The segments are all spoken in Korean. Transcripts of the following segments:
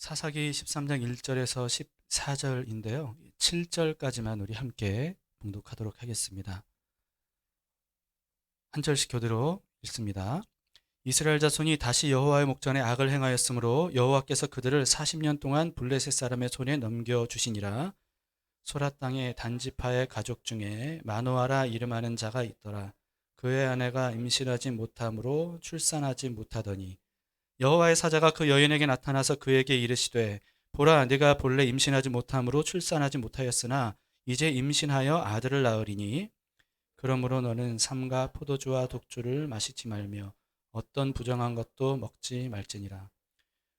사사기 13장 1절에서 14절인데요. 7절까지만 우리 함께 봉독하도록 하겠습니다. 한 절씩 교대로 읽습니다. 이스라엘 자손이 다시 여호와의 목전에 악을 행하였으므로 여호와께서 그들을 40년 동안 블레셋 사람의 손에 넘겨주시니라. 소라 땅의 단지파의 가족 중에 마노아라 이름하는 자가 있더라. 그의 아내가 임신하지 못함으로 출산하지 못하더니 여호와의 사자가 그 여인에게 나타나서 그에게 이르시되 보라 네가 본래 임신하지 못함으로 출산하지 못하였으나 이제 임신하여 아들을 낳으리니 그러므로 너는 삼가 포도주와 독주를 마시지 말며 어떤 부정한 것도 먹지 말지니라.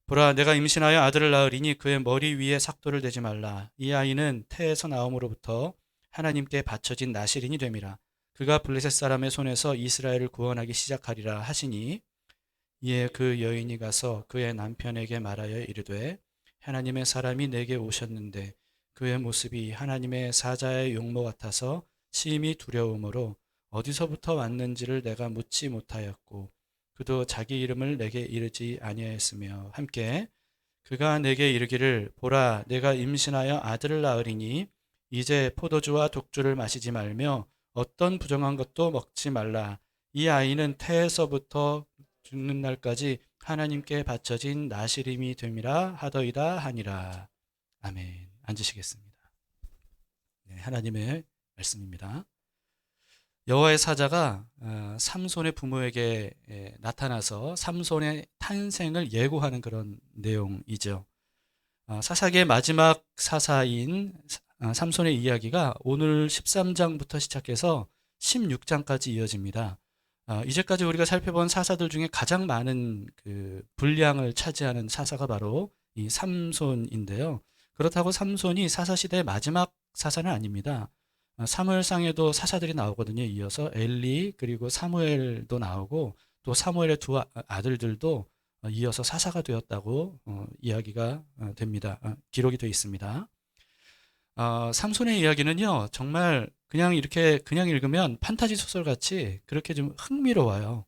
보라 내가 임신하여 아들을 낳으리니 그의 머리 위에 삭도를 대지 말라. 이 아이는 태에서 나옴으로부터 하나님께 바쳐진 나실인이 됨이라. 그가 블레셋 사람의 손에서 이스라엘을 구원하기 시작하리라 하시니 이에 그 여인이 가서 그의 남편에게 말하여 이르되 하나님의 사람이 내게 오셨는데 그의 모습이 하나님의 사자의 용모 같아서 심히 두려움으로 어디서부터 왔는지를 내가 묻지 못하였고 그도 자기 이름을 내게 이르지 아니하였으며 함께 그가 내게 이르기를 보라 내가 임신하여 아들을 낳으리니 이제 포도주와 독주를 마시지 말며 어떤 부정한 것도 먹지 말라. 이 아이는 태에서부터 죽는 날까지 하나님께 바쳐진 나시림이 됨이라 하더이다 하니라. 아멘. 앉으시겠습니다. 네, 하나님의 말씀입니다. 여호와의 사자가 삼손의 부모에게 나타나서 삼손의 탄생을 예고하는 그런 내용이죠. 사사기의 마지막 사사인 삼손의 이야기가 오늘 13장부터 시작해서 16장까지 이어집니다. 이제까지 우리가 살펴본 사사들 중에 가장 많은 그 분량을 차지하는 사사가 바로 이 삼손인데요. 그렇다고 삼손이 사사시대의 마지막 사사는 아닙니다. 사무엘상에도 사사들이 나오거든요. 이어서 엘리 그리고 사무엘도 나오고 또 사무엘의 두 아들들도 이어서 사사가 되었다고 이야기가 됩니다. 기록이 되어 있습니다. 삼손의 이야기는요, 정말 그냥 이렇게 그냥 읽으면 판타지 소설 같이 그렇게 좀 흥미로워요.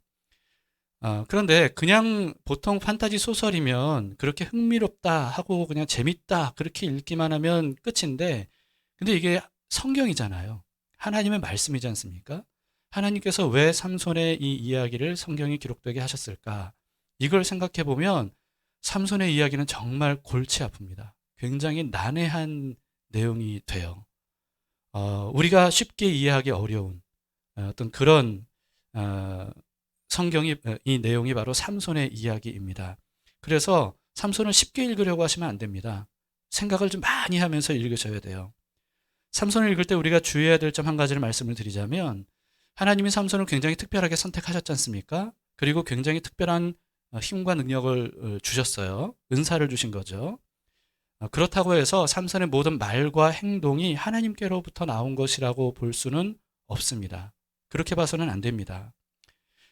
그런데 그냥 보통 판타지 소설이면 그렇게 흥미롭다 하고 그냥 재밌다 그렇게 읽기만 하면 끝인데, 근데 이게 성경이잖아요. 하나님의 말씀이지 않습니까? 하나님께서 왜 삼손의 이 이야기를 성경에 기록되게 하셨을까? 이걸 생각해 보면 삼손의 이야기는 정말 골치 아픕니다. 굉장히 난해한 내용이 돼요. 우리가 쉽게 이해하기 어려운 어떤 그런 성경이 이 내용이 바로 삼손의 이야기입니다. 그래서 삼손을 쉽게 읽으려고 하시면 안 됩니다. 생각을 좀 많이 하면서 읽으셔야 돼요. 삼손을 읽을 때 우리가 주의해야 될 점 한 가지를 말씀을 드리자면 하나님이 삼손을 굉장히 특별하게 선택하셨지 않습니까? 그리고 굉장히 특별한 힘과 능력을 주셨어요. 은사를 주신 거죠. 그렇다고 해서 삼손의 모든 말과 행동이 하나님께로부터 나온 것이라고 볼 수는 없습니다. 그렇게 봐서는 안 됩니다.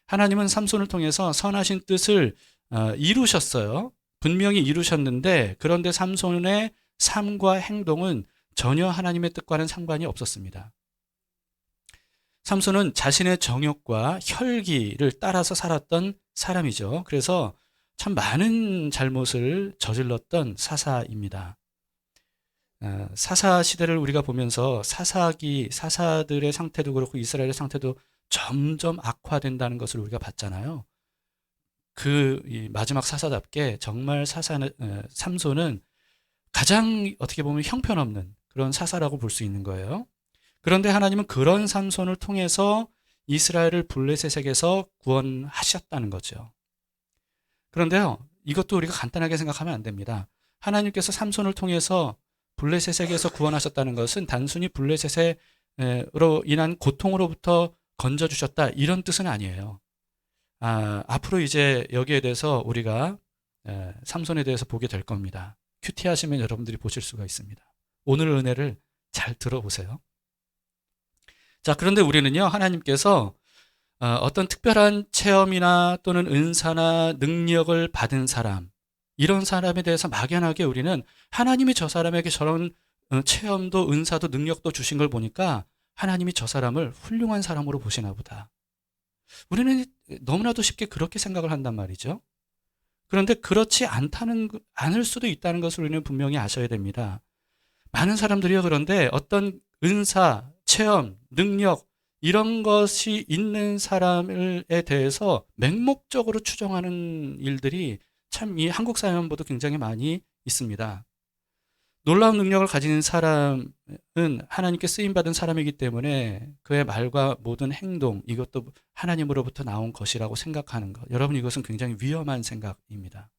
하나님은 삼손을 통해서 선하신 뜻을 이루셨어요. 분명히 이루셨는데 그런데 삼손의 삶과 행동은 전혀 하나님의 뜻과는 상관이 없었습니다. 삼손은 자신의 정욕과 혈기를 따라서 살았던 사람이죠. 그래서 참 많은 잘못을 저질렀던 사사입니다. 사사 시대를 우리가 보면서 사사들의 상태도 그렇고 이스라엘의 상태도 점점 악화된다는 것을 우리가 봤잖아요. 이 마지막 사사답게 정말 삼손은 가장 어떻게 보면 형편없는 그런 사사라고 볼 수 있는 거예요. 그런데 하나님은 그런 삼손을 통해서 이스라엘을 블레셋에게서 구원하셨다는 거죠. 그런데요, 이것도 우리가 간단하게 생각하면 안 됩니다. 하나님께서 삼손을 통해서 블레셋에게서 구원하셨다는 것은 단순히 블레셋으로 인한 고통으로부터 건져주셨다 이런 뜻은 아니에요. 앞으로 이제 여기에 대해서 우리가 삼손에 대해서 보게 될 겁니다. 큐티 하시면 여러분들이 보실 수가 있습니다. 오늘 은혜를 잘 들어보세요. 자, 그런데 우리는요, 하나님께서 어떤 특별한 체험이나 또는 은사나 능력을 받은 사람, 이런 사람에 대해서 막연하게 우리는 하나님이 저 사람에게 저런 체험도 은사도 능력도 주신 걸 보니까 하나님이 저 사람을 훌륭한 사람으로 보시나 보다. 우리는 너무나도 쉽게 그렇게 생각을 한단 말이죠. 그런데 그렇지 않을 수도 있다는 것을 우리는 분명히 아셔야 됩니다. 많은 사람들이요, 그런데 어떤 은사, 체험, 능력, 이런 것이 있는 사람에 대해서 맹목적으로 추정하는 일들이 참 이 한국 사회만보다 굉장히 많이 있습니다. 놀라운 능력을 가진 사람은 하나님께 쓰임받은 사람이기 때문에 그의 말과 모든 행동, 이것도 하나님으로부터 나온 것이라고 생각하는 것. 여러분, 이것은 굉장히 위험한 생각입니다.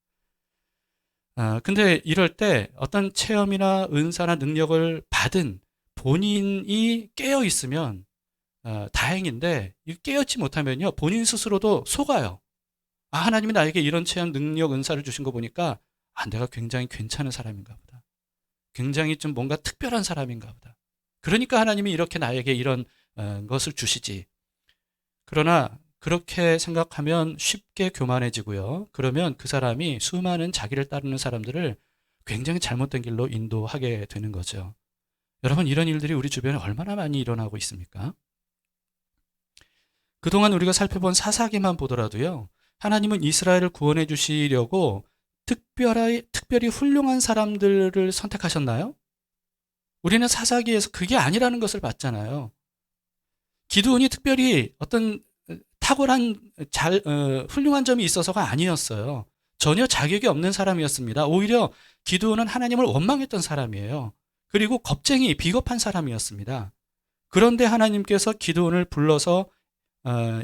근데 이럴 때 어떤 체험이나 은사나 능력을 받은 본인이 깨어 있으면 다행인데, 깨어있지 못하면요, 본인 스스로도 속아요. 하나님이 나에게 이런 체험, 능력, 은사를 주신 거 보니까 내가 굉장히 괜찮은 사람인가 보다. 굉장히 좀 뭔가 특별한 사람인가 보다. 그러니까 하나님이 이렇게 나에게 이런 것을 주시지. 그러나 그렇게 생각하면 쉽게 교만해지고요. 그러면 그 사람이 수많은 자기를 따르는 사람들을 굉장히 잘못된 길로 인도하게 되는 거죠. 여러분, 이런 일들이 우리 주변에 얼마나 많이 일어나고 있습니까? 그동안 우리가 살펴본 사사기만 보더라도요, 하나님은 이스라엘을 구원해 주시려고 특별히 훌륭한 사람들을 선택하셨나요? 우리는 사사기에서 그게 아니라는 것을 봤잖아요. 기드온이 특별히 어떤 탁월한 훌륭한 점이 있어서가 아니었어요. 전혀 자격이 없는 사람이었습니다. 오히려 기드온은 하나님을 원망했던 사람이에요. 그리고 겁쟁이, 비겁한 사람이었습니다. 그런데 하나님께서 기드온을 불러서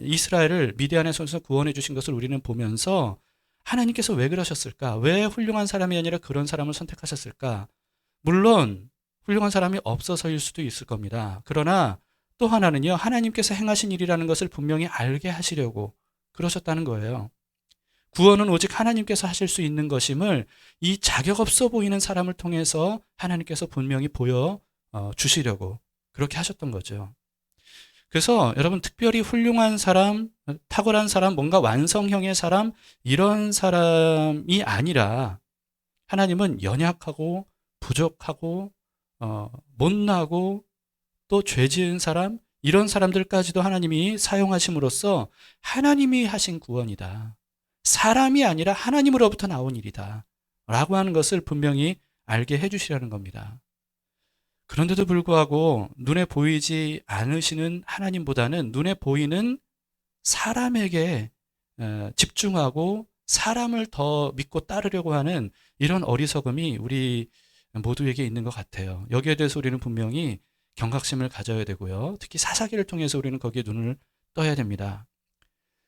이스라엘을 미디안의 손에서 구원해 주신 것을 우리는 보면서 하나님께서 왜 그러셨을까? 왜 훌륭한 사람이 아니라 그런 사람을 선택하셨을까? 물론 훌륭한 사람이 없어서일 수도 있을 겁니다. 그러나 또 하나는요, 하나님께서 행하신 일이라는 것을 분명히 알게 하시려고 그러셨다는 거예요. 구원은 오직 하나님께서 하실 수 있는 것임을 이 자격 없어 보이는 사람을 통해서 하나님께서 분명히 보여 주시려고 그렇게 하셨던 거죠. 그래서 여러분, 특별히 훌륭한 사람, 탁월한 사람, 뭔가 완성형의 사람, 이런 사람이 아니라 하나님은 연약하고 부족하고 못나고 또 죄 지은 사람, 이런 사람들까지도 하나님이 사용하심으로써 하나님이 하신 구원이다. 사람이 아니라 하나님으로부터 나온 일이다. 라고 하는 것을 분명히 알게 해주시라는 겁니다. 그런데도 불구하고 눈에 보이지 않으시는 하나님보다는 눈에 보이는 사람에게 집중하고 사람을 더 믿고 따르려고 하는 이런 어리석음이 우리 모두에게 있는 것 같아요. 여기에 대해서 우리는 분명히 경각심을 가져야 되고요. 특히 사사기를 통해서 우리는 거기에 눈을 떠야 됩니다.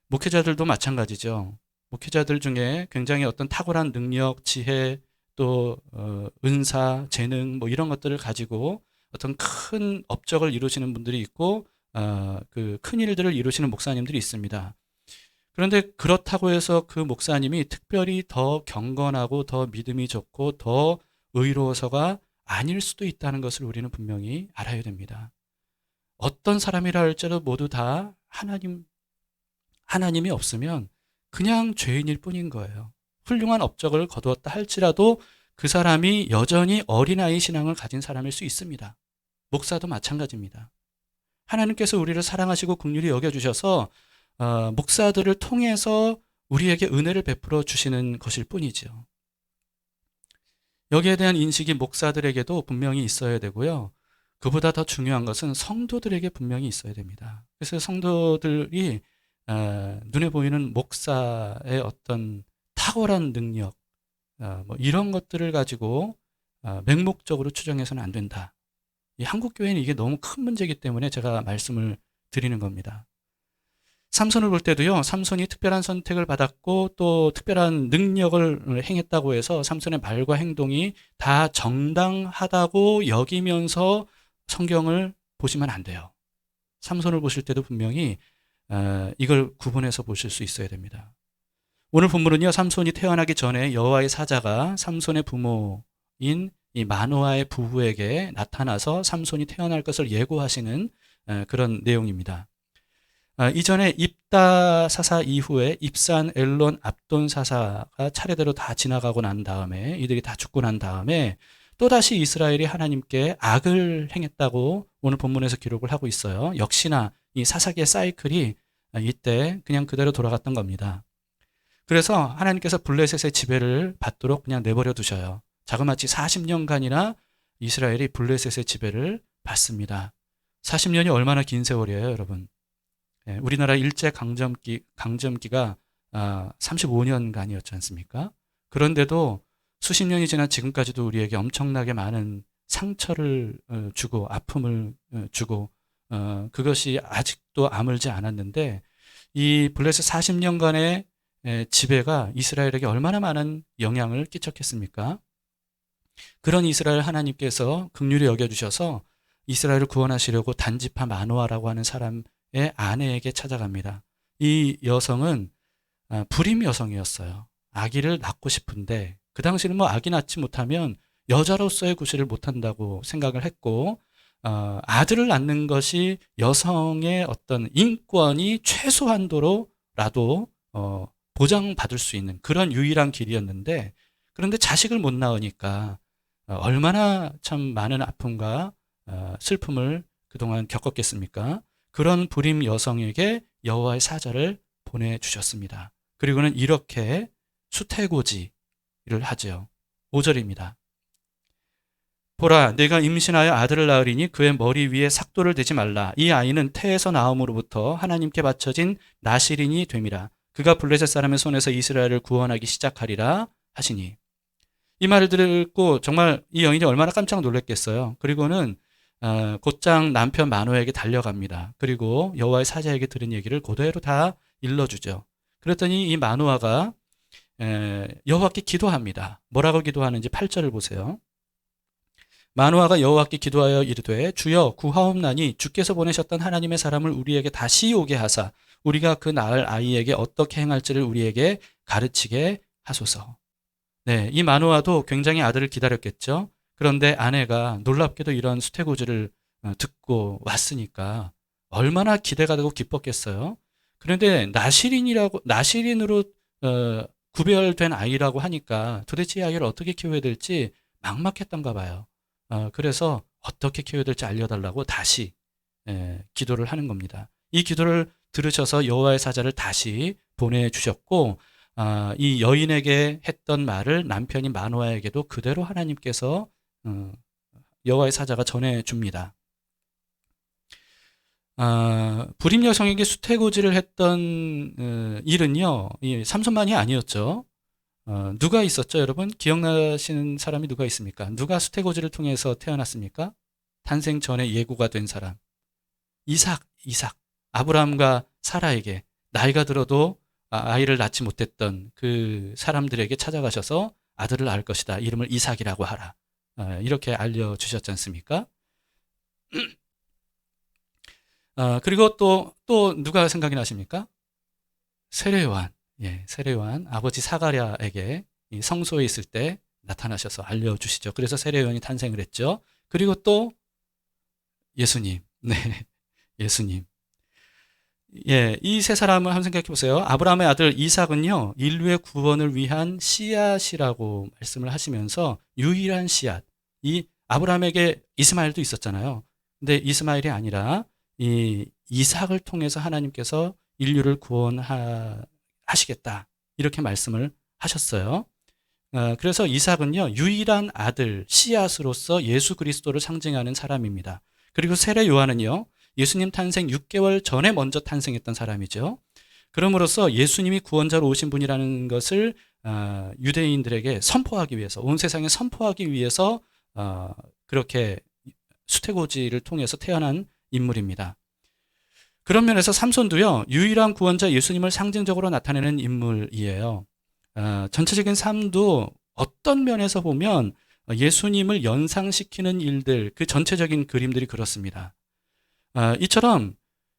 목회자들도 마찬가지죠. 목회자들 중에 굉장히 어떤 탁월한 능력, 지혜, 또 은사, 재능 뭐 이런 것들을 가지고 어떤 큰 업적을 이루시는 분들이 있고 그 큰 일들을 이루시는 목사님들이 있습니다. 그런데 그렇다고 해서 그 목사님이 특별히 더 경건하고 더 믿음이 좋고 더 의로워서가 아닐 수도 있다는 것을 우리는 분명히 알아야 됩니다. 어떤 사람이라 할지라도 모두 다 하나님이 없으면 그냥 죄인일 뿐인 거예요. 훌륭한 업적을 거두었다 할지라도 그 사람이 여전히 어린아이 신앙을 가진 사람일 수 있습니다. 목사도 마찬가지입니다. 하나님께서 우리를 사랑하시고 긍휼히 여겨주셔서 목사들을 통해서 우리에게 은혜를 베풀어 주시는 것일 뿐이죠. 여기에 대한 인식이 목사들에게도 분명히 있어야 되고요. 그보다 더 중요한 것은 성도들에게 분명히 있어야 됩니다. 그래서 성도들이 눈에 보이는 목사의 어떤 탁월한 능력, 뭐 이런 것들을 가지고 맹목적으로 추정해서는 안 된다. 이 한국 교회는 이게 너무 큰 문제이기 때문에 제가 말씀을 드리는 겁니다. 삼손을 볼 때도요, 삼손이 특별한 선택을 받았고 또 특별한 능력을 행했다고 해서 삼손의 말과 행동이 다 정당하다고 여기면서 성경을 보시면 안 돼요. 삼손을 보실 때도 분명히 이걸 구분해서 보실 수 있어야 됩니다. 오늘 본문은요, 삼손이 태어나기 전에 여호와의 사자가 삼손의 부모인 이 마노아의 부부에게 나타나서 삼손이 태어날 것을 예고하시는 그런 내용입니다. 이전에 입다 사사 이후에 입산, 엘론, 압돈 사사가 차례대로 다 지나가고 난 다음에 이들이 다 죽고 난 다음에 또다시 이스라엘이 하나님께 악을 행했다고 오늘 본문에서 기록을 하고 있어요. 역시나 이 사사기의 사이클이 이때 그냥 그대로 돌아갔던 겁니다. 그래서 하나님께서 블레셋의 지배를 받도록 그냥 내버려 두셔요. 자그마치 40년간이나 이스라엘이 블레셋의 지배를 받습니다. 40년이 얼마나 긴 세월이에요, 여러분. 예, 우리나라 강점기가 35년간이었지 않습니까? 그런데도 수십 년이 지난 지금까지도 우리에게 엄청나게 많은 상처를 주고 아픔을 주고 그것이 아직도 아물지 않았는데 이 블레셋 40년간의 지배가 이스라엘에게 얼마나 많은 영향을 끼쳤겠습니까? 그런 이스라엘 하나님께서 긍휼히 여겨주셔서 이스라엘을 구원하시려고 단지파 마노아라고 하는 사람의 아내에게 찾아갑니다. 이 여성은 불임 여성이었어요. 아기를 낳고 싶은데 그 당시는 뭐 아기 낳지 못하면 여자로서의 구실을 못한다고 생각을 했고 아들을 낳는 것이 여성의 어떤 인권이 최소한도로라도 보장받을 수 있는 그런 유일한 길이었는데 그런데 자식을 못 낳으니까 얼마나 참 많은 아픔과 슬픔을 그동안 겪었겠습니까? 그런 불임 여성에게 여호와의 사자를 보내주셨습니다. 그리고는 이렇게 수태고지를 하죠. 5절입니다. 보라, 내가 임신하여 아들을 낳으리니 그의 머리 위에 삭도를 대지 말라. 이 아이는 태에서 나옴으로부터 하나님께 바쳐진 나실인이 됨이라. 그가 블레셋 사람의 손에서 이스라엘을 구원하기 시작하리라 하시니. 이 말을 듣고 정말 이 여인이 얼마나 깜짝 놀랐겠어요. 그리고는 곧장 남편 마노에게 달려갑니다. 그리고 여호와의 사자에게 들은 얘기를 그대로 다 일러주죠. 그랬더니 이 마노아가 여호와께 기도합니다. 뭐라고 기도하는지 8절을 보세요. 마노아가 여호와께 기도하여 이르되 주여 구하옵나니 주께서 보내셨던 하나님의 사람을 우리에게 다시 오게 하사 우리가 그 낳을 아이에게 어떻게 행할지를 우리에게 가르치게 하소서. 네, 이 마노아도 굉장히 아들을 기다렸겠죠. 그런데 아내가 놀랍게도 이런 수태고지를 듣고 왔으니까 얼마나 기대가 되고 기뻤겠어요. 그런데 나실인으로 구별된 아이라고 하니까 도대체 이 아이를 어떻게 키워야 될지 막막했던가 봐요. 그래서 어떻게 키워야 될지 알려달라고 다시 기도를 하는 겁니다. 이 기도를 들으셔서 여호와의 사자를 다시 보내주셨고 이 여인에게 했던 말을 남편인 마노아에게도 그대로 하나님께서 여호와의 사자가 전해줍니다. 불임 여성에게 수태고지를 했던 일은요, 이 삼손만이 아니었죠. 누가 있었죠, 여러분? 기억나시는 사람이 누가 있습니까? 누가 수태고지를 통해서 태어났습니까? 탄생 전에 예고가 된 사람. 이삭. 아브라함과 사라에게 나이가 들어도 아이를 낳지 못했던 그 사람들에게 찾아가셔서 아들을 낳을 것이다. 이름을 이삭이라고 하라. 이렇게 알려주셨지 않습니까? 그리고 또 누가 생각이 나십니까? 세례요한. 예, 세례요한 아버지 사가랴에게 성소에 있을 때 나타나셔서 알려주시죠. 그래서 세례요한이 탄생을 했죠. 그리고 또 예수님. 네, 예수님. 예, 이 세 사람을 한번 생각해 보세요. 아브라함의 아들 이삭은요, 인류의 구원을 위한 씨앗이라고 말씀을 하시면서 유일한 씨앗. 이 아브라함에게 이스마엘도 있었잖아요. 근데 이스마엘이 아니라 이 이삭을 통해서 하나님께서 인류를 구원하시겠다. 이렇게 말씀을 하셨어요. 그래서 이삭은요, 유일한 아들, 씨앗으로서 예수 그리스도를 상징하는 사람입니다. 그리고 세례 요한은요, 예수님 탄생 6개월 전에 먼저 탄생했던 사람이죠. 그럼으로써 예수님이 구원자로 오신 분이라는 것을 유대인들에게 선포하기 위해서, 온 세상에 선포하기 위해서 그렇게 수태고지를 통해서 태어난 인물입니다. 그런 면에서 삼손도요, 유일한 구원자 예수님을 상징적으로 나타내는 인물이에요. 전체적인 삶도 어떤 면에서 보면 예수님을 연상시키는 일들, 그 전체적인 그림들이 그렇습니다. 이처럼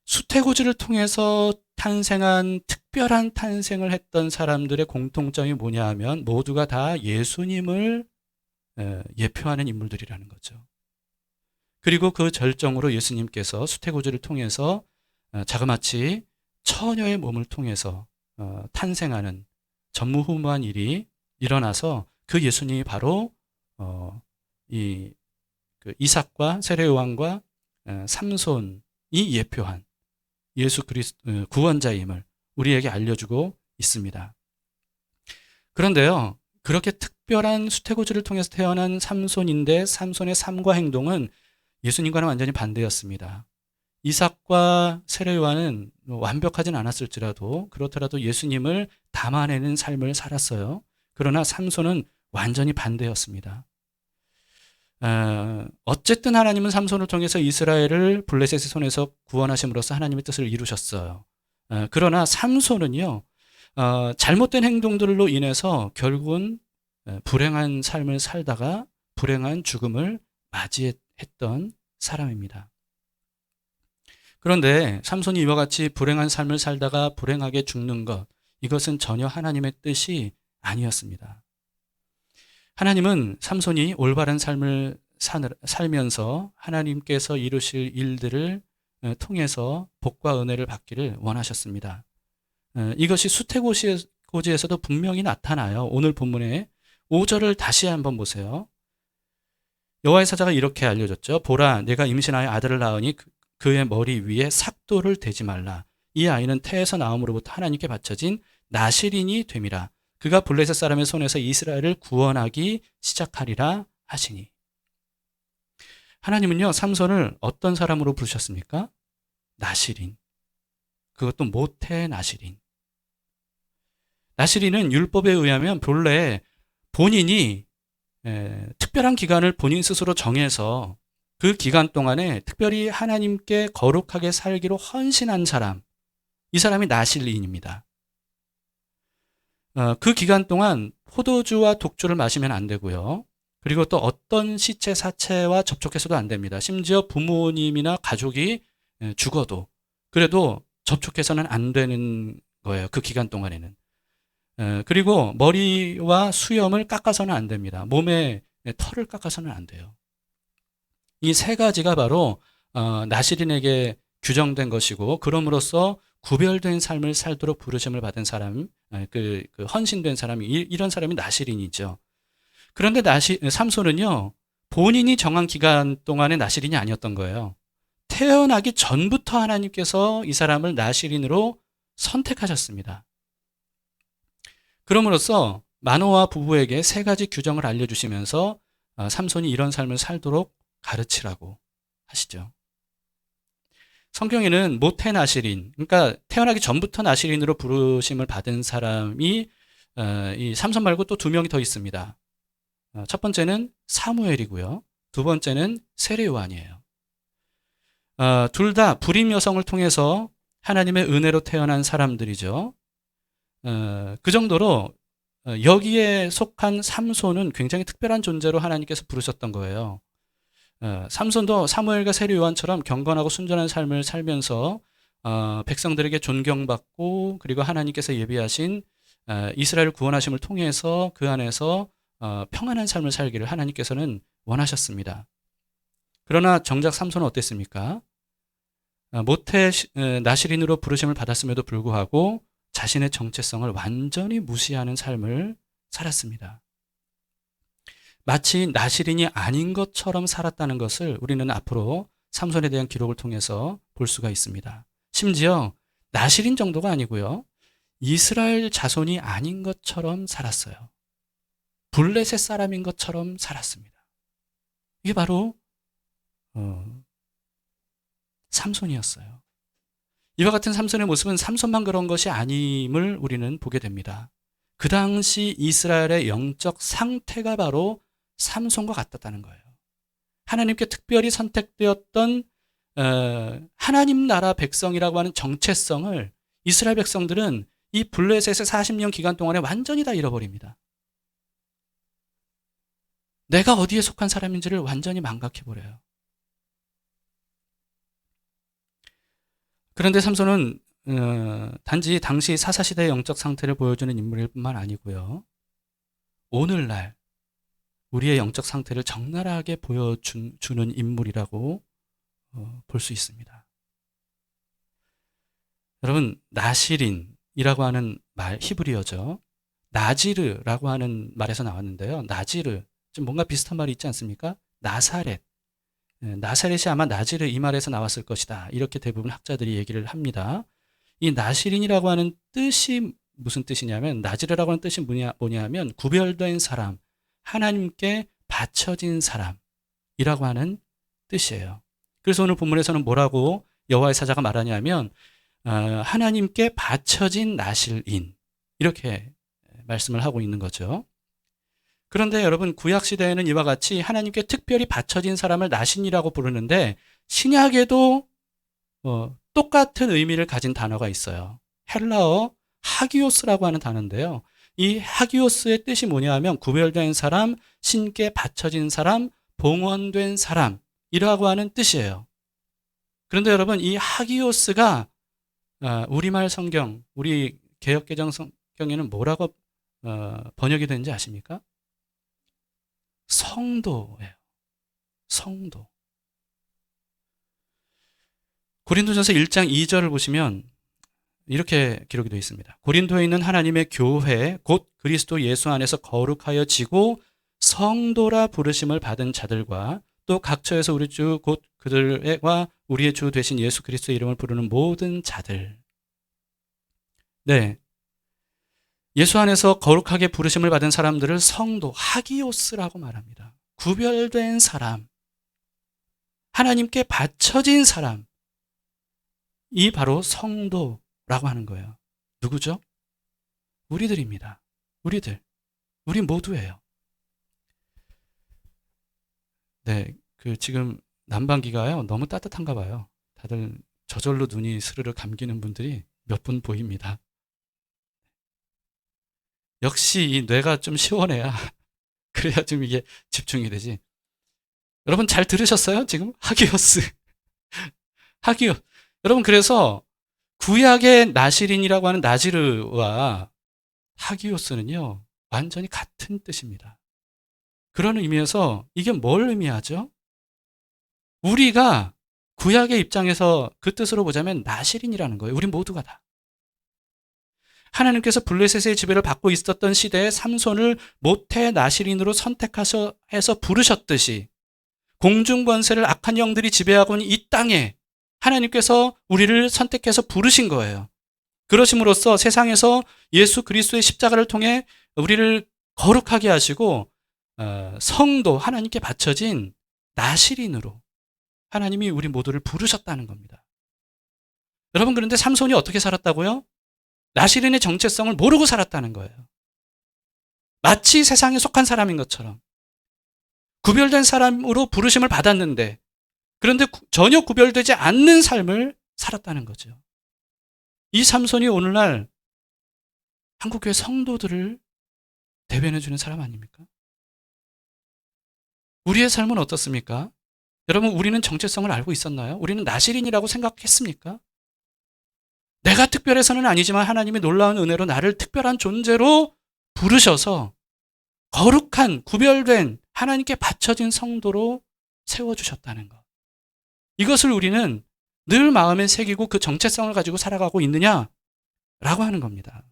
수태고지를 통해서 탄생한 특별한 탄생을 했던 사람들의 공통점이 뭐냐 하면 모두가 다 예수님을 예표하는 인물들이라는 거죠. 그리고 그 절정으로 예수님께서 수태고지를 통해서 자그마치 처녀의 몸을 통해서 탄생하는 전무후무한 일이 일어나서 그 예수님이 바로 그 이삭과 세례요한과 삼손이 예표한 예수 그리스도 구원자임을 우리에게 알려주고 있습니다. 그런데요, 그렇게 특별한 수태고지를 통해서 태어난 삼손인데 삼손의 삶과 행동은 예수님과는 완전히 반대였습니다. 이삭과 세례요한은 완벽하진 않았을지라도 그렇더라도 예수님을 담아내는 삶을 살았어요. 그러나 삼손은 완전히 반대였습니다. 어쨌든 하나님은 삼손을 통해서 이스라엘을 블레셋의 손에서 구원하심으로써 하나님의 뜻을 이루셨어요. 그러나 삼손은요, 잘못된 행동들로 인해서 결국은 불행한 삶을 살다가 불행한 죽음을 맞이했던 사람입니다. 그런데 삼손이 이와 같이 불행한 삶을 살다가 불행하게 죽는 것, 이것은 전혀 하나님의 뜻이 아니었습니다. 하나님은 삼손이 올바른 삶을 살면서 하나님께서 이루실 일들을 통해서 복과 은혜를 받기를 원하셨습니다. 이것이 수태고지에서도 분명히 나타나요. 오늘 본문의 5절을 다시 한번 보세요. 여호와의 사자가 이렇게 알려줬죠. 보라, 내가 임신하여 아들을 낳으니 그의 머리 위에 삭도를 대지 말라. 이 아이는 태에서 나옴으로부터 하나님께 바쳐진 나실인이 됨이라. 그가 블레셋 사람의 손에서 이스라엘을 구원하기 시작하리라 하시니. 하나님은요, 삼손을 어떤 사람으로 부르셨습니까? 나실인. 그것도 모태 나실인. 나실인은 율법에 의하면 본래 본인이 특별한 기간을 본인 스스로 정해서 그 기간 동안에 특별히 하나님께 거룩하게 살기로 헌신한 사람, 이 사람이 나실인입니다. 그 기간 동안 포도주와 독주를 마시면 안 되고요. 그리고 또 어떤 시체, 사체와 접촉해서도 안 됩니다. 심지어 부모님이나 가족이 죽어도 그래도 접촉해서는 안 되는 거예요. 그 기간 동안에는. 그리고 머리와 수염을 깎아서는 안 됩니다. 몸에 털을 깎아서는 안 돼요. 이 세 가지가 바로 나실인에게 규정된 것이고, 그럼으로써 구별된 삶을 살도록 부르심을 받은 사람, 그 헌신된 사람이, 이런 사람이 나실인이죠. 그런데 삼손은요, 본인이 정한 기간 동안의 나실인이 아니었던 거예요. 태어나기 전부터 하나님께서 이 사람을 나실인으로 선택하셨습니다. 그럼으로써 마노아 부부에게 세 가지 규정을 알려주시면서 삼손이 이런 삶을 살도록 가르치라고 하시죠. 성경에는 모태 나실인, 그러니까 태어나기 전부터 나실인으로 부르심을 받은 사람이 이 삼손 말고 또 2명이 더 있습니다. 첫 번째는 사무엘이고요. 두 번째는 세례요한이에요. 둘 다 불임 여성을 통해서 하나님의 은혜로 태어난 사람들이죠. 그 정도로 여기에 속한 삼손은 굉장히 특별한 존재로 하나님께서 부르셨던 거예요. 삼손도 사무엘과 세례요한처럼 경건하고 순전한 삶을 살면서 백성들에게 존경받고, 그리고 하나님께서 예비하신 이스라엘을 구원하심을 통해서 그 안에서 평안한 삶을 살기를 하나님께서는 원하셨습니다. 그러나 정작 삼손은 어땠습니까? 모태 나실인으로 부르심을 받았음에도 불구하고 자신의 정체성을 완전히 무시하는 삶을 살았습니다. 마치 나실인이 아닌 것처럼 살았다는 것을 우리는 앞으로 삼손에 대한 기록을 통해서 볼 수가 있습니다. 심지어 나실인 정도가 아니고요, 이스라엘 자손이 아닌 것처럼 살았어요. 블레셋 사람인 것처럼 살았습니다. 이게 바로 삼손이었어요. 이와 같은 삼손의 모습은 삼손만 그런 것이 아님을 우리는 보게 됩니다. 그 당시 이스라엘의 영적 상태가 바로 삼손과 같았다는 거예요. 하나님께 특별히 선택되었던 하나님 나라 백성이라고 하는 정체성을 이스라엘 백성들은 이 블레셋의 40년 기간 동안에 완전히 다 잃어버립니다. 내가 어디에 속한 사람인지를 완전히 망각해버려요. 그런데 삼손은 단지 당시 사사시대의 영적 상태를 보여주는 인물일 뿐만 아니고요, 오늘날 우리의 영적 상태를 적나라하게 보여주는 인물이라고 볼 수 있습니다. 여러분, 나실인이라고 하는 말, 히브리어죠. 나지르라고 하는 말에서 나왔는데요. 나지르, 좀 뭔가 비슷한 말이 있지 않습니까? 나사렛. 나사렛이 아마 나지르 이 말에서 나왔을 것이다. 이렇게 대부분 학자들이 얘기를 합니다. 이 나실인이라고 하는 뜻이 무슨 뜻이냐면 나지르라고 하는 뜻이 뭐냐면 구별된 사람, 하나님께 바쳐진 사람이라고 하는 뜻이에요. 그래서 오늘 본문에서는 뭐라고 여호와의 사자가 말하냐면 하나님께 바쳐진 나실인 이렇게 말씀을 하고 있는 거죠. 그런데 여러분 구약 시대에는 이와 같이 하나님께 특별히 바쳐진 사람을 나신이라고 부르는데 신약에도 똑같은 의미를 가진 단어가 있어요. 헬라어 하기오스라고 하는 단어인데요. 이 하기오스의 뜻이 뭐냐 하면 구별된 사람, 신께 바쳐진 사람, 봉헌된 사람이라고 하는 뜻이에요. 그런데 여러분 이 하기오스가 우리말 성경, 우리 개역개정 성경에는 뭐라고 번역이 되는지 아십니까? 성도예요. 성도. 고린도전서 1장 2절을 보시면 이렇게 기록이 되어 있습니다. 고린도에 있는 하나님의 교회 곧 그리스도 예수 안에서 거룩하여 지고 성도라 부르심을 받은 자들과 또 각처에서 우리 주 곧 그들과 우리의 주 되신 예수 그리스도의 이름을 부르는 모든 자들. 네. 예수 안에서 거룩하게 부르심을 받은 사람들을 성도, 하기오스라고 말합니다. 구별된 사람, 하나님께 바쳐진 사람, 이 바로 성도라고 하는 거예요. 누구죠? 우리들입니다. 우리 모두예요. 네, 지금 난방기가요 너무 따뜻한가 봐요. 다들 저절로 눈이 스르르 감기는 분들이 몇 분 보입니다. 역시 이 뇌가 좀 시원해야 그래야 좀 이게 집중이 되지. 여러분 잘 들으셨어요? 지금 하기오스. 여러분 그래서 구약의 나실인이라고 하는 나지르와 하기오스는요 완전히 같은 뜻입니다. 그런 의미에서 이게 뭘 의미하죠? 우리가 구약의 입장에서 그 뜻으로 보자면 나실인이라는 거예요. 우리 모두가 다. 하나님께서 블레셋의 지배를 받고 있었던 시대에 삼손을 모태 나실인으로 선택하셔 해서 부르셨듯이 공중 권세를 악한 영들이 지배하고 있는 이 땅에 하나님께서 우리를 선택해서 부르신 거예요. 그러심으로써 세상에서 예수 그리스도의 십자가를 통해 우리를 거룩하게 하시고 성도 하나님께 바쳐진 나실인으로 하나님이 우리 모두를 부르셨다는 겁니다. 여러분 그런데 삼손이 어떻게 살았다고요? 나실인의 정체성을 모르고 살았다는 거예요. 마치 세상에 속한 사람인 것처럼 구별된 사람으로 부르심을 받았는데 그런데 전혀 구별되지 않는 삶을 살았다는 거죠. 이 삼손이 오늘날 한국교회 성도들을 대변해주는 사람 아닙니까? 우리의 삶은 어떻습니까? 여러분 우리는 정체성을 알고 있었나요? 우리는 나실인이라고 생각했습니까? 내가 특별해서는 아니지만 하나님의 놀라운 은혜로 나를 특별한 존재로 부르셔서 거룩한 구별된 하나님께 바쳐진 성도로 세워주셨다는 것. 이것을 우리는 늘 마음에 새기고 그 정체성을 가지고 살아가고 있느냐라고 하는 겁니다.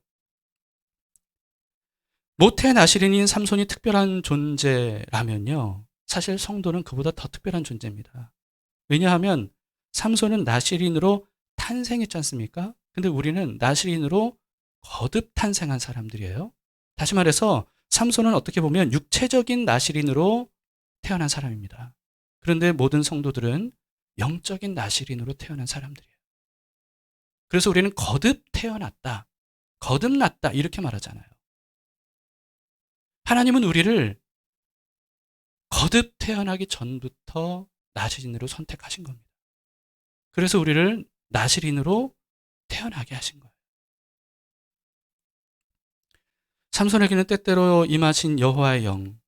모태 나실인인 삼손이 특별한 존재라면요. 사실 성도는 그보다 더 특별한 존재입니다. 왜냐하면 삼손은 나실인으로 탄생했지 않습니까? 근데 우리는 나실인으로 거듭 탄생한 사람들이에요. 다시 말해서 삼손은 어떻게 보면 육체적인 나실인으로 태어난 사람입니다. 그런데 모든 성도들은 영적인 나실인으로 태어난 사람들이에요. 그래서 우리는 거듭 태어났다, 거듭났다 이렇게 말하잖아요. 하나님은 우리를 거듭 태어나기 전부터 나실인으로 선택하신 겁니다. 그래서 우리를 나실인으로 태어나게 하신 거예요. 삼손에게는 때때로 임하신 여호와의 영.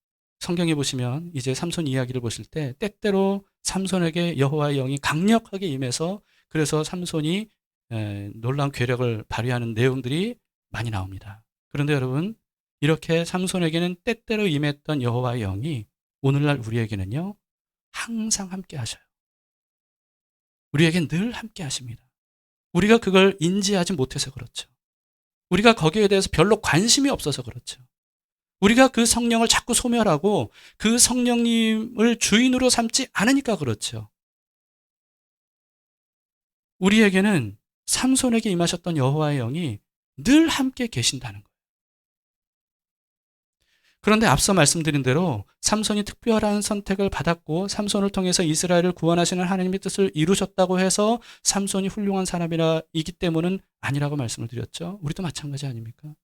성경에 보시면 이제 삼손 이야기를 보실 때 때때로 삼손에게 여호와의 영이 강력하게 임해서 그래서 삼손이 놀라운 괴력을 발휘하는 내용들이 많이 나옵니다. 그런데 여러분 이렇게 삼손에게는 때때로 임했던 여호와의 영이 오늘날 우리에게는요 항상 함께 하셔요. 우리에겐 늘 함께 하십니다. 우리가 그걸 인지하지 못해서 그렇죠. 우리가 거기에 대해서 별로 관심이 없어서 그렇죠. 우리가 그 성령을 자꾸 소멸하고 그 성령님을 주인으로 삼지 않으니까 그렇죠. 우리에게는 삼손에게 임하셨던 여호와의 영이 늘 함께 계신다는 거예요. 그런데 앞서 말씀드린 대로 삼손이 특별한 선택을 받았고 삼손을 통해서 이스라엘을 구원하시는 하나님의 뜻을 이루셨다고 해서 삼손이 훌륭한 사람이기 때문은 아니라고 말씀을 드렸죠. 우리도 마찬가지 아닙니까?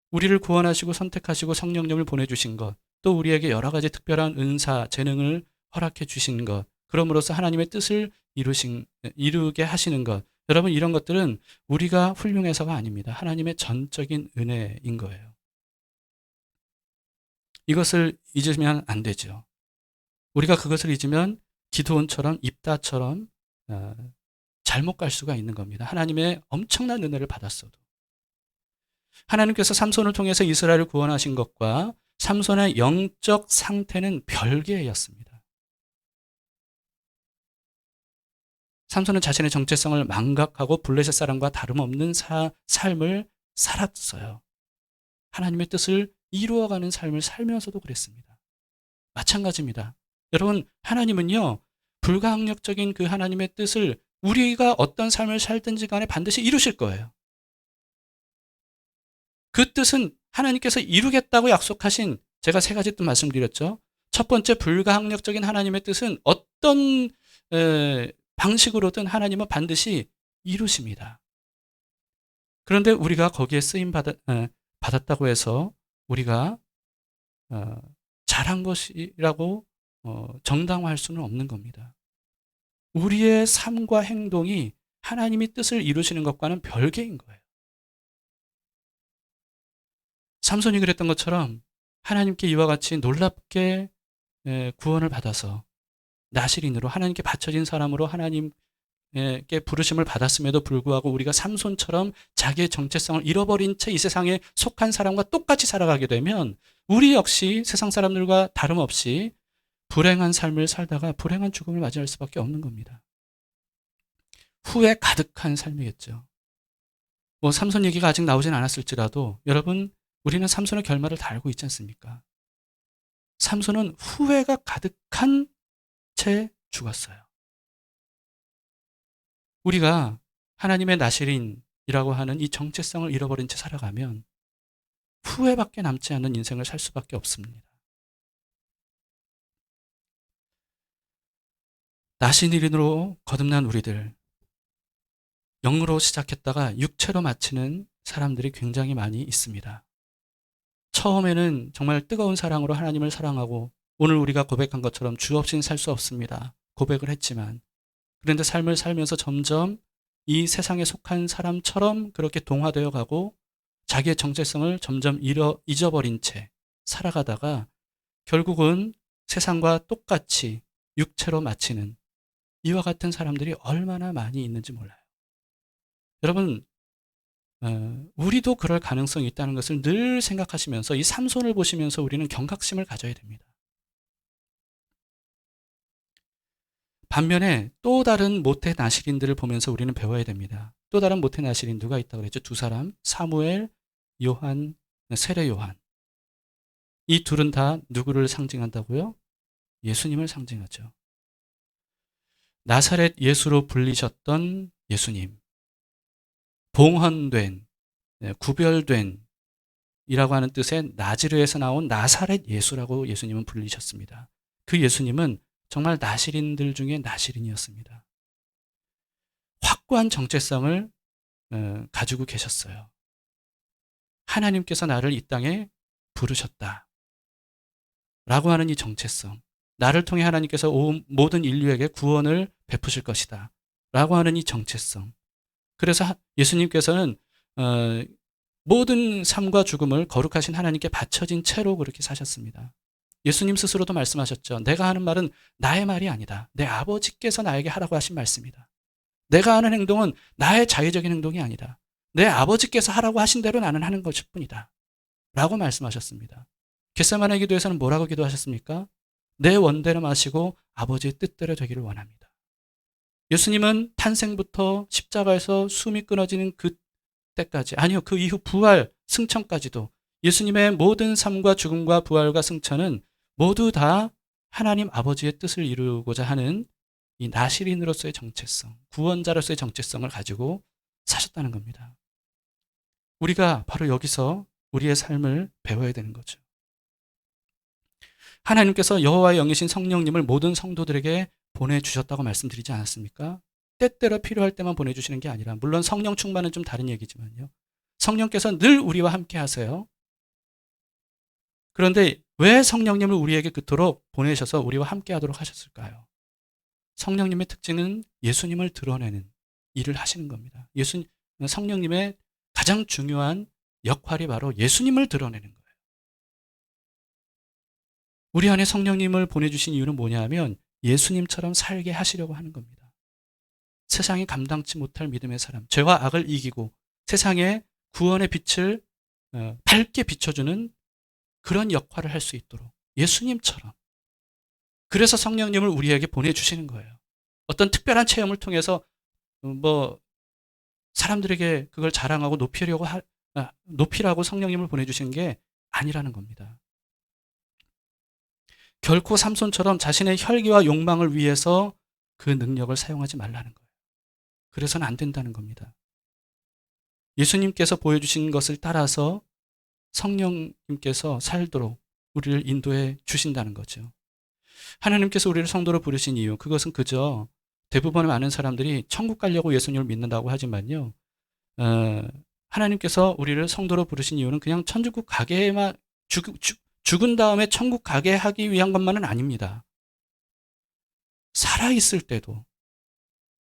우리를 구원하시고 선택하시고 성령님을 보내주신 것, 또 우리에게 여러 가지 특별한 은사, 재능을 허락해 주신 것, 그럼으로써 하나님의 뜻을 이루게 하시는 것, 여러분 이런 것들은 우리가 훌륭해서가 아닙니다. 하나님의 전적인 은혜인 거예요. 이것을 잊으면 안 되죠. 우리가 그것을 잊으면 기드온처럼 입다처럼 잘못 갈 수가 있는 겁니다. 하나님의 엄청난 은혜를 받았어도. 하나님께서 삼손을 통해서 이스라엘을 구원하신 것과 삼손의 영적 상태는 별개였습니다. 삼손은 자신의 정체성을 망각하고 블레셋 사람과 다름없는 삶을 살았어요. 하나님의 뜻을 이루어가는 삶을 살면서도 그랬습니다. 마찬가지입니다. 여러분, 하나님은요, 불가항력적인 그 하나님의 뜻을 우리가 어떤 삶을 살든지 간에 반드시 이루실 거예요. 그 뜻은 하나님께서 이루겠다고 약속하신, 제가 세 가지 뜻 말씀드렸죠. 첫 번째, 불가항력적인 하나님의 뜻은 어떤 방식으로든 하나님은 반드시 이루십니다. 그런데 우리가 거기에 쓰임 받았다고 해서 우리가 잘한 것이라고 정당화할 수는 없는 겁니다. 우리의 삶과 행동이 하나님이 뜻을 이루시는 것과는 별개인 거예요. 삼손이 그랬던 것처럼 하나님께 이와 같이 놀랍게 구원을 받아서 나실인으로 하나님께 바쳐진 사람으로 하나님께 부르심을 받았음에도 불구하고 우리가 삼손처럼 자기의 정체성을 잃어버린 채 이 세상에 속한 사람과 똑같이 살아가게 되면 우리 역시 세상 사람들과 다름없이 불행한 삶을 살다가 불행한 죽음을 맞이할 수밖에 없는 겁니다. 후회 가득한 삶이겠죠. 삼손 얘기가 아직 나오진 않았을지라도 여러분, 우리는 삼손의 결말을 다 알고 있지 않습니까? 삼손은 후회가 가득한 채 죽었어요. 우리가 하나님의 나실인이라고 하는 이 정체성을 잃어버린 채 살아가면 후회밖에 남지 않는 인생을 살 수밖에 없습니다. 나실인으로 거듭난 우리들, 영으로 시작했다가 육체로 마치는 사람들이 굉장히 많이 있습니다. 처음에는 정말 뜨거운 사랑으로 하나님을 사랑하고 오늘 우리가 고백한 것처럼 주 없이는 살 수 없습니다. 고백을 했지만 그런데 삶을 살면서 점점 이 세상에 속한 사람처럼 그렇게 동화되어 가고 자기의 정체성을 점점 잊어버린 채 살아가다가 결국은 세상과 똑같이 육체로 마치는 이와 같은 사람들이 얼마나 많이 있는지 몰라요. 여러분, 우리도 그럴 가능성이 있다는 것을 늘 생각하시면서 이 삼손을 보시면서 우리는 경각심을 가져야 됩니다. 반면에 또 다른 모태 나실인들을 보면서 우리는 배워야 됩니다. 또 다른 모태 나실인 누가 있다고 그랬죠? 두 사람, 사무엘, 요한, 세례 요한. 이 둘은 다 누구를 상징한다고요? 예수님을 상징하죠. 나사렛 예수로 불리셨던 예수님. 봉헌된, 구별된 이라고 하는 뜻의 나즈르에서 나온 나사렛 예수라고 예수님은 불리셨습니다. 그 예수님은 정말 나실인들 중에 나실인이었습니다. 확고한 정체성을 가지고 계셨어요. 하나님께서 나를 이 땅에 부르셨다 라고 하는 이 정체성, 나를 통해 하나님께서 모든 인류에게 구원을 베푸실 것이다 라고 하는 이 정체성. 그래서 예수님께서는 모든 삶과 죽음을 거룩하신 하나님께 바쳐진 채로 그렇게 사셨습니다. 예수님 스스로도 말씀하셨죠. 내가 하는 말은 나의 말이 아니다. 내 아버지께서 나에게 하라고 하신 말씀이다. 내가 하는 행동은 나의 자의적인 행동이 아니다. 내 아버지께서 하라고 하신 대로 나는 하는 것일 뿐이다 라고 말씀하셨습니다. 겟세마네 기도에서는 뭐라고 기도하셨습니까? 내 원대로 마시고 아버지의 뜻대로 되기를 원합니다. 예수님은 탄생부터 십자가에서 숨이 끊어지는 그때까지, 아니요, 그 이후 부활, 승천까지도 예수님의 모든 삶과 죽음과 부활과 승천은 모두 다 하나님 아버지의 뜻을 이루고자 하는 이 나실인으로서의 정체성, 구원자로서의 정체성을 가지고 사셨다는 겁니다. 우리가 바로 여기서 우리의 삶을 배워야 되는 거죠. 하나님께서 여호와의 영이신 성령님을 모든 성도들에게 보내주셨다고 말씀드리지 않았습니까? 때때로 필요할 때만 보내주시는 게 아니라, 물론 성령 충만은 좀 다른 얘기지만요. 성령께서 늘 우리와 함께 하세요. 그런데 왜 성령님을 우리에게 그토록 보내셔서 우리와 함께 하도록 하셨을까요? 성령님의 특징은 예수님을 드러내는 일을 하시는 겁니다. 성령님의 가장 중요한 역할이 바로 예수님을 드러내는 거예요. 우리 안에 성령님을 보내주신 이유는 뭐냐 하면 예수님처럼 살게 하시려고 하는 겁니다. 세상이 감당치 못할 믿음의 사람, 죄와 악을 이기고 세상에 구원의 빛을 밝게 비춰주는 그런 역할을 할 수 있도록 예수님처럼. 그래서 성령님을 우리에게 보내주시는 거예요. 어떤 특별한 체험을 통해서 사람들에게 그걸 자랑하고 높이라고 성령님을 보내주시는 게 아니라는 겁니다. 결코 삼손처럼 자신의 혈기와 욕망을 위해서 그 능력을 사용하지 말라는 거예요. 그래서는 안 된다는 겁니다. 예수님께서 보여주신 것을 따라서 성령님께서 살도록 우리를 인도해 주신다는 거죠. 하나님께서 우리를 성도로 부르신 이유, 그것은 그저 대부분의 많은 사람들이 천국 가려고 예수님을 믿는다고 하지만요. 하나님께서 우리를 성도로 부르신 이유는 그냥 천국 가게만 죽은 다음에 천국 가게 하기 위한 것만은 아닙니다. 살아있을 때도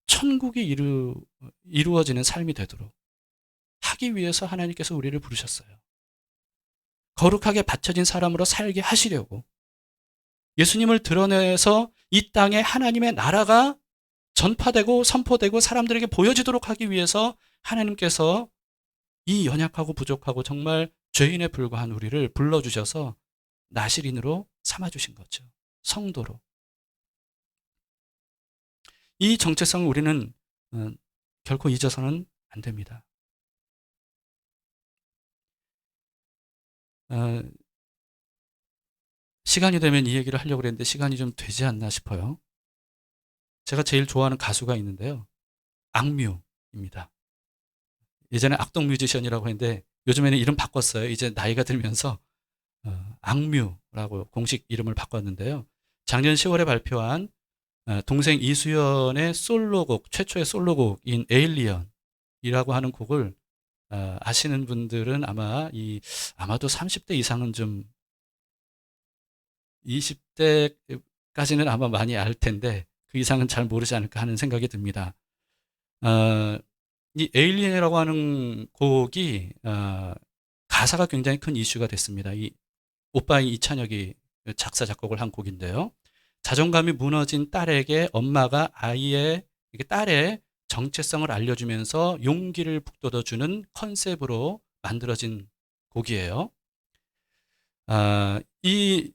천국이 이루어지는 삶이 되도록 하기 위해서 하나님께서 우리를 부르셨어요. 거룩하게 바쳐진 사람으로 살게 하시려고 예수님을 드러내서 이 땅에 하나님의 나라가 전파되고 선포되고 사람들에게 보여지도록 하기 위해서 하나님께서 이 연약하고 부족하고 정말 죄인에 불과한 우리를 불러주셔서 나실인으로 삼아주신 거죠. 성도로. 이 정체성을 우리는 결코 잊어서는 안 됩니다. 시간이 되면 이 얘기를 하려고 그랬는데 시간이 좀 되지 않나 싶어요. 제가 제일 좋아하는 가수가 있는데요. 악뮤입니다. 예전에 악동 뮤지션이라고 했는데 요즘에는 이름 바꿨어요. 이제 나이가 들면서 악뮤라고 공식 이름을 바꿨는데요. 작년 10월에 발표한 동생 이수연의 솔로곡, 최초의 솔로곡인 에일리언이라고 하는 곡을 아시는 분들은 아마도 30대 이상은 좀 20대까지는 아마 많이 알 텐데 그 이상은 잘 모르지 않을까 하는 생각이 듭니다. 이 에일리언이라고 하는 곡이 가사가 굉장히 큰 이슈가 됐습니다. 이 오빠인 이찬혁이 작사 작곡을 한 곡인데요. 자존감이 무너진 딸에게 엄마가 딸의 정체성을 알려주면서 용기를 북돋워주는 컨셉으로 만들어진 곡이에요. 이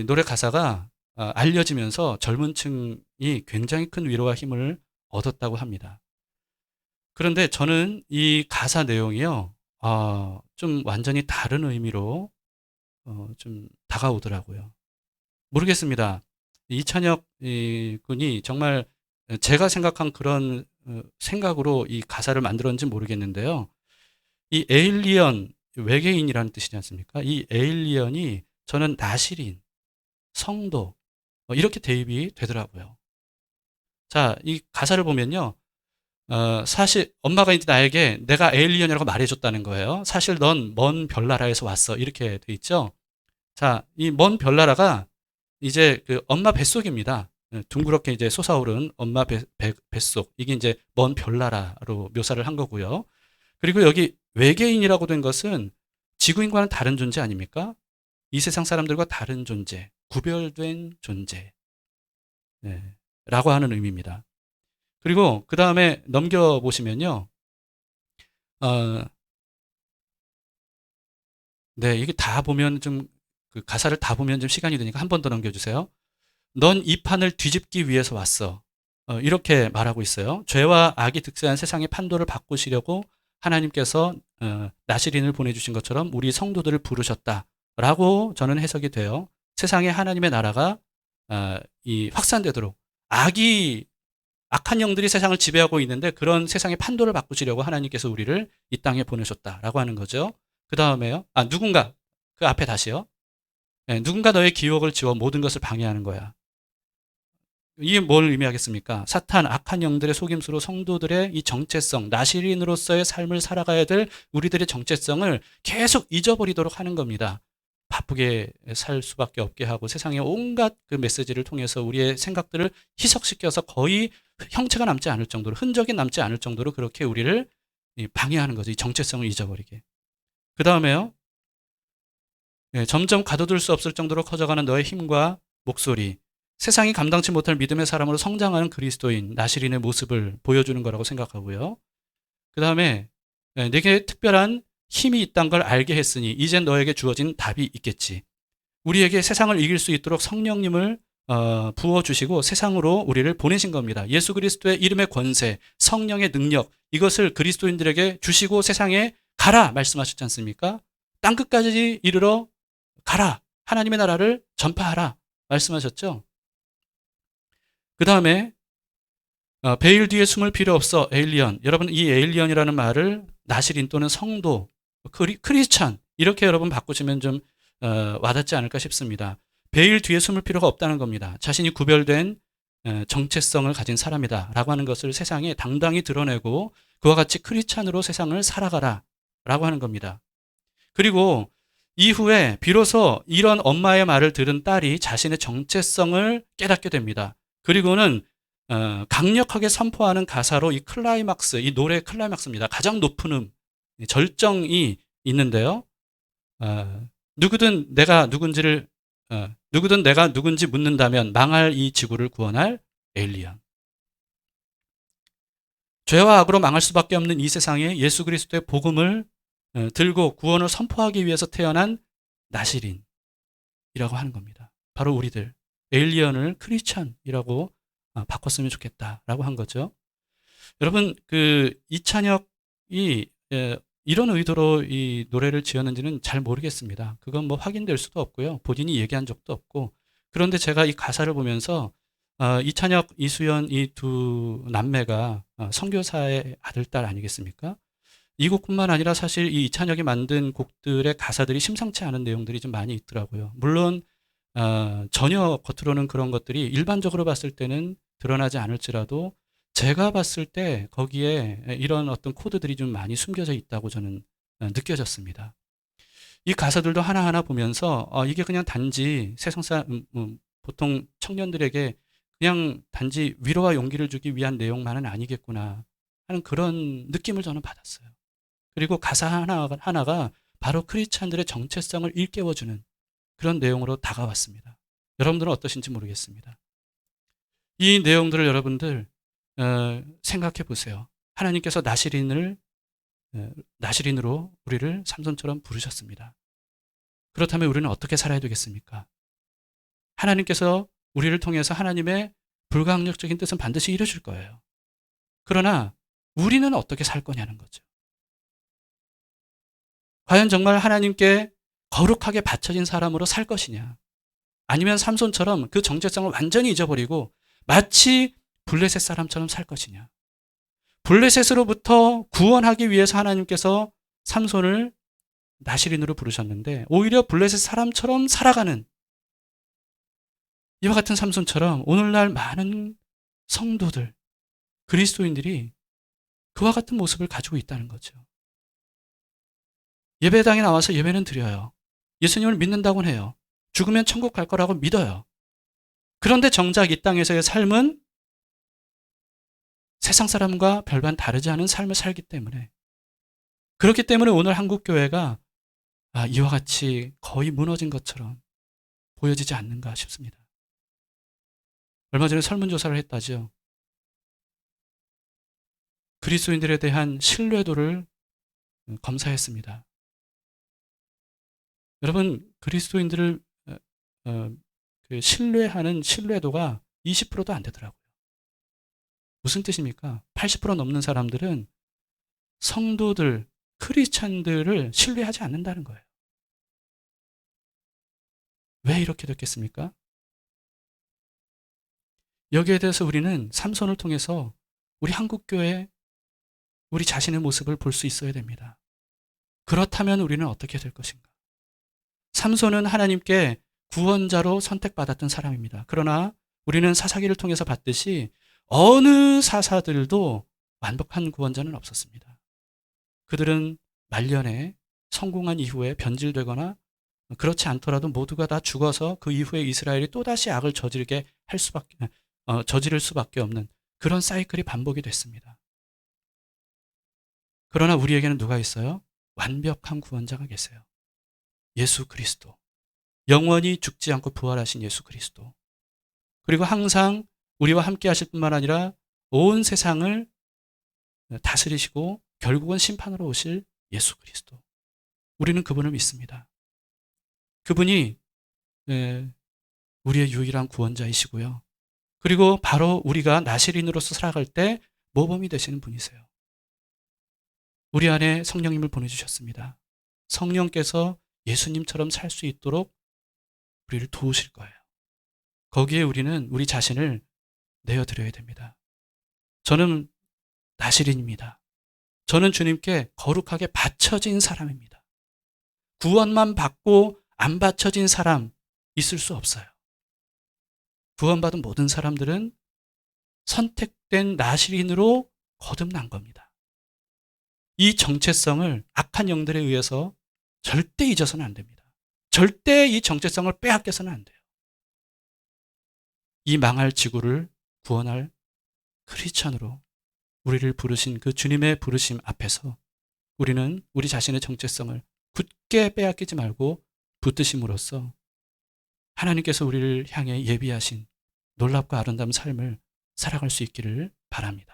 노래 가사가 알려지면서 젊은 층이 굉장히 큰 위로와 힘을 얻었다고 합니다. 그런데 저는 이 가사 내용이요, 좀 완전히 다른 의미로 좀 다가오더라고요. 모르겠습니다. 이찬혁 군이 정말 제가 생각한 그런 생각으로 이 가사를 만들었는지 모르겠는데요. 이 에일리언, 외계인이라는 뜻이지 않습니까? 이 에일리언이 저는 나실인, 성도 이렇게 대입이 되더라고요. 자, 이 가사를 보면요. 사실 엄마가 이제 나에게 내가 에일리언이라고 말해줬다는 거예요. 사실 넌 먼 별나라에서 왔어. 이렇게 돼 있죠. 자, 이 먼 별나라가 이제 그 엄마 뱃속입니다. 둥그렇게 이제 솟아오른 엄마 뱃속. 이게 이제 먼 별나라로 묘사를 한 거고요. 그리고 여기 외계인이라고 된 것은 지구인과는 다른 존재 아닙니까? 이 세상 사람들과 다른 존재, 구별된 존재. 네, 라고 하는 의미입니다. 그리고 그 다음에 넘겨보시면요. 네, 이게 다 보면 그 가사를 다 보면 좀 시간이 드니까 한 번 더 넘겨주세요. 넌 이 판을 뒤집기 위해서 왔어. 이렇게 말하고 있어요. 죄와 악이 득세한 세상의 판도를 바꾸시려고 하나님께서 나실인을 보내주신 것처럼 우리 성도들을 부르셨다라고 저는 해석이 돼요. 세상에 하나님의 나라가 이 확산되도록 악한 영들이 세상을 지배하고 있는데 그런 세상의 판도를 바꾸시려고 하나님께서 우리를 이 땅에 보내셨다라고 하는 거죠. 그 다음에요. 누군가 그 앞에 다시요. 네, 누군가 너의 기억을 지워 모든 것을 방해하는 거야. 이게 뭘 의미하겠습니까? 사탄, 악한 영들의 속임수로 성도들의 이 정체성, 나시린으로서의 삶을 살아가야 될 우리들의 정체성을 계속 잊어버리도록 하는 겁니다. 바쁘게 살 수밖에 없게 하고 세상의 온갖 그 메시지를 통해서 우리의 생각들을 희석시켜서 거의 형체가 남지 않을 정도로, 흔적이 남지 않을 정도로 그렇게 우리를 방해하는 거죠. 이 정체성을 잊어버리게. 그 다음에요. 점점 가둬둘 수 없을 정도로 커져가는 너의 힘과 목소리. 세상이 감당치 못할 믿음의 사람으로 성장하는 그리스도인, 나시린의 모습을 보여주는 거라고 생각하고요. 그 다음에 내게 특별한 힘이 있다는 걸 알게 했으니 이젠 너에게 주어진 답이 있겠지. 우리에게 세상을 이길 수 있도록 성령님을 부어주시고 세상으로 우리를 보내신 겁니다. 예수 그리스도의 이름의 권세, 성령의 능력, 이것을 그리스도인들에게 주시고 세상에 가라 말씀하셨지 않습니까? 땅끝까지 이르러 가라. 하나님의 나라를 전파하라 말씀하셨죠. 그 다음에 베일 뒤에 숨을 필요 없어. 에일리언. 여러분 이 에일리언이라는 말을 나시린 또는 성도, 크리스찬 이렇게 여러분 바꾸시면 좀 와닿지 않을까 싶습니다. 베일 뒤에 숨을 필요가 없다는 겁니다. 자신이 구별된 정체성을 가진 사람이다 라고 하는 것을 세상에 당당히 드러내고 그와 같이 크리스찬으로 세상을 살아가라 라고 하는 겁니다. 그리고 이후에 비로소 이런 엄마의 말을 들은 딸이 자신의 정체성을 깨닫게 됩니다. 그리고는 강력하게 선포하는 가사로 이 클라이막스, 이 노래의 클라이막스입니다. 가장 높은 절정이 있는데요. 누구든 내가 누군지 묻는다면 망할 이 지구를 구원할 에일리언. 죄와 악으로 망할 수밖에 없는 이 세상에 예수 그리스도의 복음을 들고 구원을 선포하기 위해서 태어난 나시린이라고 하는 겁니다. 바로 우리들 에일리언을 크리스찬이라고 바꿨으면 좋겠다라고 한 거죠. 여러분 그 이찬혁이 이런 의도로 이 노래를 지었는지는 잘 모르겠습니다. 그건 뭐 확인될 수도 없고요. 본인이 얘기한 적도 없고. 그런데 제가 이 가사를 보면서 이찬혁, 이수연 이 두 남매가 선교사의 아들, 딸 아니겠습니까? 이 곡뿐만 아니라 사실 이 이찬혁이 만든 곡들의 가사들이 심상치 않은 내용들이 좀 많이 있더라고요. 물론 전혀 겉으로는 그런 것들이 일반적으로 봤을 때는 드러나지 않을지라도 제가 봤을 때 거기에 이런 어떤 코드들이 좀 많이 숨겨져 있다고 저는 느껴졌습니다. 이 가사들도 하나하나 보면서 이게 그냥 단지 보통 청년들에게 그냥 단지 위로와 용기를 주기 위한 내용만은 아니겠구나 하는 그런 느낌을 저는 받았어요. 그리고 가사 하나가 바로 크리스찬들의 정체성을 일깨워주는 그런 내용으로 다가왔습니다. 여러분들은 어떠신지 모르겠습니다. 이 내용들을 여러분들 생각해 보세요. 하나님께서 나시린으로 우리를 삼손처럼 부르셨습니다. 그렇다면 우리는 어떻게 살아야 되겠습니까? 하나님께서 우리를 통해서 하나님의 불가항력적인 뜻은 반드시 이루어질 거예요. 그러나 우리는 어떻게 살 거냐는 거죠. 과연 정말 하나님께 거룩하게 바쳐진 사람으로 살 것이냐? 아니면 삼손처럼 그 정체성을 완전히 잊어버리고 마치 블레셋 사람처럼 살 것이냐? 블레셋으로부터 구원하기 위해서 하나님께서 삼손을 나시린으로 부르셨는데 오히려 블레셋 사람처럼 살아가는 이와 같은 삼손처럼 오늘날 많은 성도들, 그리스도인들이 그와 같은 모습을 가지고 있다는 거죠. 예배당에 나와서 예배는 드려요. 예수님을 믿는다고는 해요. 죽으면 천국 갈 거라고 믿어요. 그런데 정작 이 땅에서의 삶은 세상 사람과 별반 다르지 않은 삶을 살기 때문에 그렇기 때문에 오늘 한국교회가 이와 같이 거의 무너진 것처럼 보여지지 않는가 싶습니다. 얼마 전에 설문조사를 했다죠. 그리스도인들에 대한 신뢰도를 검사했습니다. 여러분 그리스도인들을 신뢰하는 신뢰도가 20%도 안 되더라고요. 무슨 뜻입니까? 80% 넘는 사람들은 성도들, 크리스찬들을 신뢰하지 않는다는 거예요. 왜 이렇게 됐겠습니까? 여기에 대해서 우리는 삼손을 통해서 우리 한국교회 우리 자신의 모습을 볼 수 있어야 됩니다. 그렇다면 우리는 어떻게 될 것인가? 삼손은 하나님께 구원자로 선택받았던 사람입니다. 그러나 우리는 사사기를 통해서 봤듯이 어느 사사들도 완벽한 구원자는 없었습니다. 그들은 말년에 성공한 이후에 변질되거나 그렇지 않더라도 모두가 다 죽어서 그 이후에 이스라엘이 또다시 악을 저지를 수밖에 없는 그런 사이클이 반복이 됐습니다. 그러나 우리에게는 누가 있어요? 완벽한 구원자가 계세요. 예수 그리스도. 영원히 죽지 않고 부활하신 예수 그리스도. 그리고 항상 우리와 함께 하실 뿐만 아니라 온 세상을 다스리시고 결국은 심판으로 오실 예수 그리스도. 우리는 그분을 믿습니다. 그분이 우리의 유일한 구원자이시고요. 그리고 바로 우리가 나시린으로서 살아갈 때 모범이 되시는 분이세요. 우리 안에 성령님을 보내주셨습니다. 성령께서 예수님처럼 살 수 있도록 우리를 도우실 거예요. 거기에 우리는 우리 자신을 내어드려야 됩니다. 저는 나시린입니다. 저는 주님께 거룩하게 바쳐진 사람입니다. 구원만 받고 안 바쳐진 사람 있을 수 없어요. 구원받은 모든 사람들은 선택된 나시린으로 거듭난 겁니다. 이 정체성을 악한 영들에 의해서 절대 잊어서는 안 됩니다. 절대 이 정체성을 빼앗겨서는 안 돼요. 이 망할 지구를 구원할 크리스천으로 우리를 부르신 그 주님의 부르심 앞에서 우리는 우리 자신의 정체성을 굳게 빼앗기지 말고 붙드심으로써 하나님께서 우리를 향해 예비하신 놀랍고 아름다운 삶을 살아갈 수 있기를 바랍니다.